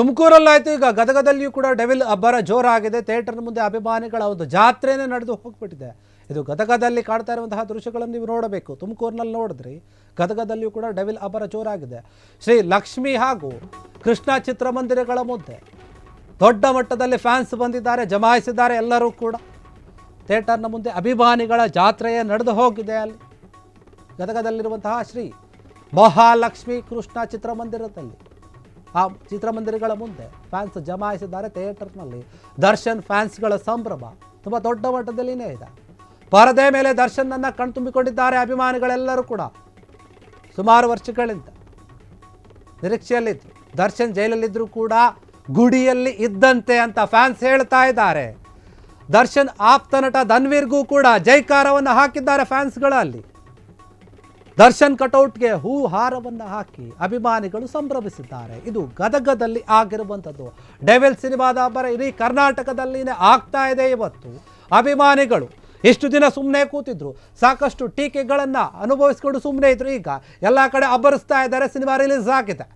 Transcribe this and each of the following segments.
ತುಮಕೂರಲ್ಲಾಯಿತು, ಈಗ ಗದಗದಲ್ಲಿಯೂ ಕೂಡ ಡೆವಿಲ್ ಅಬ್ಬರ ಜೋರಾಗಿದೆ. ಥಿಯೇಟರ್ ಮುಂದೆ ಅಭಿಮಾನಿಗಳ ಒಂದು ಜಾತ್ರೆನೇ ನಡೆದು ಹೋಗ್ಬಿಟ್ಟಿದೆ. ಇದು ಗದಗದಲ್ಲಿ ಕಾಡ್ತಾ ಇರುವಂತಹ ದೃಶ್ಯಗಳನ್ನು ನೀವು ನೋಡಬೇಕು. ತುಮಕೂರಿನಲ್ಲಿ ನೋಡಿದ್ರಿ, ಗದಗದಲ್ಲಿಯೂ ಕೂಡ ಡೆವಿಲ್ ಅಬ್ಬರ ಜೋರಾಗಿದೆ. ಶ್ರೀ ಲಕ್ಷ್ಮಿ ಹಾಗೂ ಕೃಷ್ಣ ಚಿತ್ರಮಂದಿರಗಳ ಮುಂದೆ ದೊಡ್ಡ ಮಟ್ಟದಲ್ಲಿ ಫ್ಯಾನ್ಸ್ ಬಂದಿದ್ದಾರೆ, ಜಮಾಯಿಸಿದ್ದಾರೆ. ಎಲ್ಲರೂ ಕೂಡ ಥಿಯೇಟರ್ನ ಮುಂದೆ ಅಭಿಮಾನಿಗಳ ಜಾತ್ರೆಯೇ ನಡೆದು ಹೋಗಿದೆ. ಅಲ್ಲಿ ಗದಗದಲ್ಲಿರುವಂತಹ ಶ್ರೀ ಮಹಾಲಕ್ಷ್ಮಿ ಕೃಷ್ಣ ಚಿತ್ರಮಂದಿರದಲ್ಲಿ, ಆ ಚಿತ್ರಮಂದಿರಗಳ ಮುಂದೆ ಫ್ಯಾನ್ಸ್ ಜಮಾಯಿಸಿದ್ದಾರೆ. ಥಿಯೇಟರ್ನಲ್ಲಿ ದರ್ಶನ್ ಫ್ಯಾನ್ಸ್ಗಳ ಸಂಭ್ರಮ ತುಂಬ ದೊಡ್ಡ ಮಟ್ಟದಲ್ಲಿನೇ ಇದೆ. ಪರದೆ ಮೇಲೆ ದರ್ಶನ್ನನ್ನು ಕಣ್ತುಂಬಿಕೊಂಡಿದ್ದಾರೆ ಅಭಿಮಾನಿಗಳೆಲ್ಲರೂ ಕೂಡ. ಸುಮಾರು ವರ್ಷಗಳಿಂದ ನಿರೀಕ್ಷೆಯಲ್ಲಿದ್ದರು. ದರ್ಶನ್ ಜೈಲಲ್ಲಿದ್ದರೂ ಕೂಡ ಗುಡಿಯಲ್ಲಿ ಇದ್ದಂತೆ ಅಂತ ಫ್ಯಾನ್ಸ್ ಹೇಳ್ತಾ ಇದ್ದಾರೆ. ದರ್ಶನ್ ಆಪ್ತ ನಟ ಧನ್ವೀರ್ಗೂ ಕೂಡ ಜೈಕಾರವನ್ನು ಹಾಕಿದ್ದಾರೆ ಫ್ಯಾನ್ಸ್ಗಳಲ್ಲಿ. ದರ್ಶನ್ ಕಟೌಟ್ಗೆ ಹೂ ಹಾರವನ್ನು ಹಾಕಿ ಅಭಿಮಾನಿಗಳು ಸಂಭ್ರಮಿಸಿದ್ದಾರೆ. ಇದು ಗದಗದಲ್ಲಿ ಆಗಿರುವಂಥದ್ದು. ಡೆವಿಲ್ ಸಿನಿಮಾದ ಅಬ್ಬರ ಇಡೀ ಕರ್ನಾಟಕದಲ್ಲಿನೇ ಆಗ್ತಾ ಇದೆ. ಇವತ್ತು ಅಭಿಮಾನಿಗಳು ಇಷ್ಟು ದಿನ ಸುಮ್ಮನೆ ಕೂತಿದ್ರು, ಸಾಕಷ್ಟು ಟೀಕೆಗಳನ್ನು ಅನುಭವಿಸ್ಕೊಂಡು ಸುಮ್ಮನೆ ಇದ್ರು. ಈಗ ಎಲ್ಲ ಕಡೆ ಅಬ್ಬರಿಸ್ತಾ ಇದ್ದಾರೆ. ಸಿನಿಮಾ ರಿಲೀಸ್ ಆಗಿದೆ.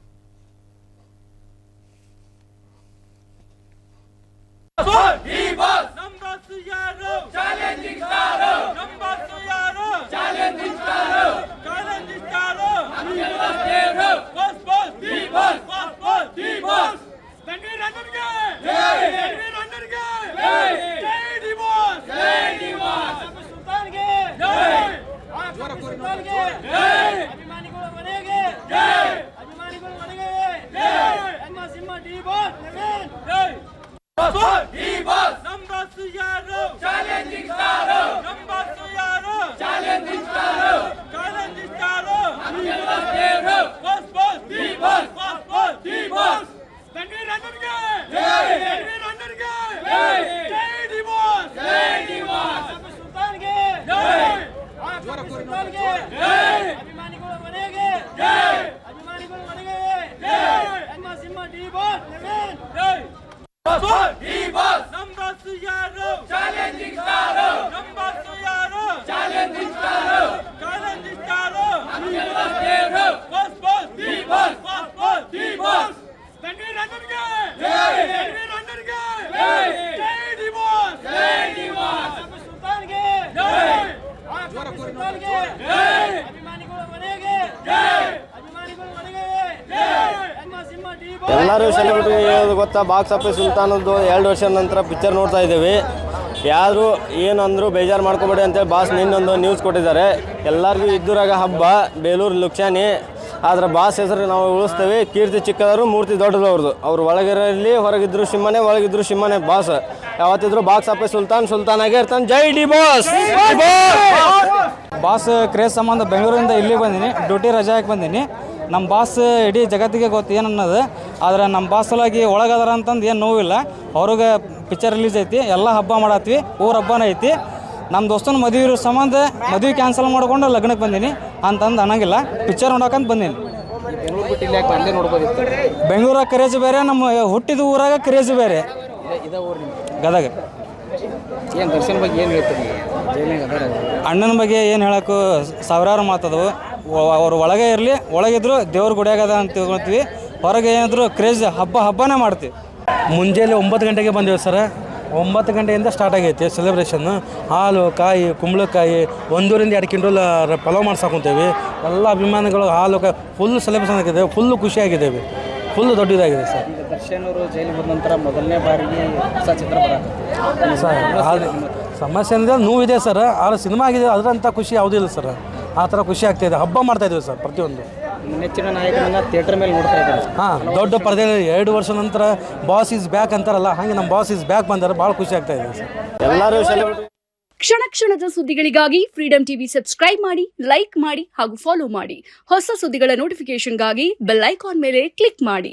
ಎಲ್ಲರೂ ಸೆಲೆಬ್ರಿಟಿ ಗೊತ್ತಾ, ಬಾಕ್ಸ್ ಆಫೀಸ್ ಸುಲ್ತಾನದ್ದು 2 ವರ್ಷದ ನಂತರ ಪಿಕ್ಚರ್ ನೋಡ್ತಾ ಇದ್ದೀವಿ. ಯಾರು ಏನಂದ್ರು ಬೇಜಾರು ಮಾಡ್ಕೊಬೇಡಿ ಅಂತೇಳಿ ಬಾಸ್ ನಿನ್ನೊಂದು ನ್ಯೂಸ್ ಕೊಟ್ಟಿದ್ದಾರೆ. ಎಲ್ಲರಿಗೂ ಇದ್ದೂರಾಗ ಹಬ್ಬ ಬೇಲೂರು ಲುಕ್ಷಾನಿ. ಆದರೆ ಬಾಸ್ ಹೆಸರು ನಾವು ಉಳಿಸ್ತೇವೆ. ಕೀರ್ತಿ ಚಿಕ್ಕದವರು, ಮೂರ್ತಿ ದೊಡ್ಡದವ್ರದ್ದು. ಅವ್ರು ಒಳಗಿರಲಿ, ಹೊರಗಿದ್ರು ಸಿಂಹನೇ, ಒಳಗಿದ್ರು ಸಿಂಹನೇ. ಬಾಸ್ ಯಾವತ್ತಿದ್ರು ಬಾಕ್ಸ್ ಆಫೀಸ್ ಸುಲ್ತಾನಾಗೇ ಇರ್ತಾನೆ. ಜೈ ಡಿ ಬಾಸ್. ಬಾಸ್ ಕ್ರೇಜ್ ಸಂಬಂಧ ಬೆಂಗಳೂರಿಂದ ಇಲ್ಲಿ ಬಂದೀನಿ, ಡ್ಯೂಟಿ ರಜಾಕ್ಕೆ ಬಂದೀನಿ. ನಮ್ಮ ಬಾಸ್ ಇಡೀ ಜಗತ್ತಿಗೆ ಗೊತ್ತು ಏನು ಅನ್ನೋದು. ಆದರೆ ನಮ್ಮ ಬಾಸ್ ಸಲುವಾಗಿ ಒಳಗದಾರ ಅಂತಂದು ಏನು ನೋವಿಲ್ಲ. ಅವ್ರಿಗೆ ಪಿಕ್ಚರ್ ರಿಲೀಸ್ ಐತಿ, ಎಲ್ಲ ಹಬ್ಬ ಮಾಡತ್ವಿ, ಊರ ಹಬ್ಬನೇ ಐತಿ. ನಮ್ಮ ದೋಸ್ತನ ಮದುವೆ ಇರೋ ಸಂಬಂಧ ಮದುವೆ ಕ್ಯಾನ್ಸಲ್ ಮಾಡ್ಕೊಂಡು ಲಗ್ನಕ್ಕೆ ಬಂದೀನಿ ಅಂತಂದು ಅನ್ನಂಗಿಲ್ಲ. ಪಿಕ್ಚರ್ ನೋಡೋಕಂತ ಬಂದೀನಿ. ಬೆಂಗಳೂರಾಗ ಕ್ರೇಜ್ ಬೇರೆ, ನಮ್ಮ ಹುಟ್ಟಿದ ಊರಾಗ ಕ್ರೇಜ್ ಬೇರೆ. ಗದಗ. ಏನು ದರ್ಶನ್ ಬಗ್ಗೆ ಏನು ಹೇಳ್ತೀರಿ? ಅಣ್ಣನ ಬಗ್ಗೆ ಏನು ಹೇಳೋಕ್ಕೂ ಸಾವಿರಾರು ಮಾತದವು. ಅವ್ರು ಒಳಗೆ ಇರಲಿ, ಒಳಗಿದ್ರು ದೇವ್ರ ಗುಡಿಯಾಗದ ಅಂತ ತಿಳ್ಕೊಳ್ತೀವಿ. ಹೊರಗೆ ಏನಾದರೂ ಕ್ರೇಜ್ ಹಬ್ಬನೇ ಮಾಡ್ತೀವಿ. ಮುಂಜಾನೆ 9 ಗಂಟೆಗೆ ಬಂದೆವು ಸರ್. 9 ಗಂಟೆಯಿಂದ ಸ್ಟಾರ್ಟ್ ಆಗೈತಿ ಸೆಲೆಬ್ರೇಷನ್ನು. ಹಾಲು, ಕಾಯಿ, ಕುಂಬಳಕಾಯಿ, 1-2 ಕ್ವಿಂಟಲ್ ಪಲಾವ್ ಮಾಡ್ಸಾಕೊಂತೇವೆ. ಎಲ್ಲ ಅಭಿಮಾನಿಗಳು ಹಾಲು ಕಾಯಿ ಫುಲ್ ಸೆಲೆಬ್ರೇಷನ್ ಆಗಿದೆ. ಫುಲ್ಲು ಖುಷಿಯಾಗಿದ್ದೇವೆ. ಫುಲ್ ದೊಡ್ಡದಾಗಿದೆ ಸರ್. ದರ್ಶನ್ ಅವರು ಜೈಲಿಗೆ ಬಂದ ನಂತರ ಮೊದಲನೇ ಬಾರಿಗೆ ಹೊಸ ಚಿತ್ರ ಬರತ್ತೆ ಸರ್. ಅದು ಸಮಸ್ಯೆ ಅಂದರೆ ನೋವಿದೆ ಸರ್. ಆದ್ರೆ ಸಿನಿಮಾ ಆಗಿದೆ, ಅದರಂಥ ಖುಷಿ ಯಾವುದೂ ಇಲ್ಲ ಸರ್. ಆ ಥರ ಖುಷಿ ಆಗ್ತಾಯಿದೆ. ಹಬ್ಬ ಮಾಡ್ತಾಯಿದ್ದೀವಿ ಸರ್ ಪ್ರತಿಯೊಂದು. ನೆಚ್ಚಿನ ನಾಯಕನನ್ನು ಥಿಯೇಟರ್ ಮೇಲೆ ನೋಡ್ತಾ ಇದ್ದಾರೆ. ಹಾಂ, ದೊಡ್ಡ ಪರದೆಯಲ್ಲಿ 2 ವರ್ಷ ನಂತರ ಬಾಸ್ ಈಸ್ ಬ್ಯಾಕ್ ಅಂತಾರಲ್ಲ, ಹಾಗೆ ನಮ್ಮ ಬಾಸ್ ಈಸ್ ಬ್ಯಾಕ್ ಬಂದರೆ ಭಾಳ ಖುಷಿ ಆಗ್ತಾಯಿದೆ ಸರ್. ಎಲ್ಲರೂ ಸೆಲೆಬ್ರಿಟಿ. ಕ್ಷಣ ಕ್ಷಣದ ಸುದ್ದಿಗಳಿಗಾಗಿ ಫ್ರೀಡಂ ಟಿವಿ ಸಬ್ಸ್ಕ್ರೈಬ್ ಮಾಡಿ, ಲೈಕ್ ಮಾಡಿ ಹಾಗೂ ಫಾಲೋ ಮಾಡಿ. ಹೊಸ ಸುದ್ದಿಗಳ ನೋಟಿಫಿಕೇಶನ್ಗಾಗಿ ಬೆಲ್ ಐಕಾನ್ ಮೇಲೆ ಕ್ಲಿಕ್ ಮಾಡಿ.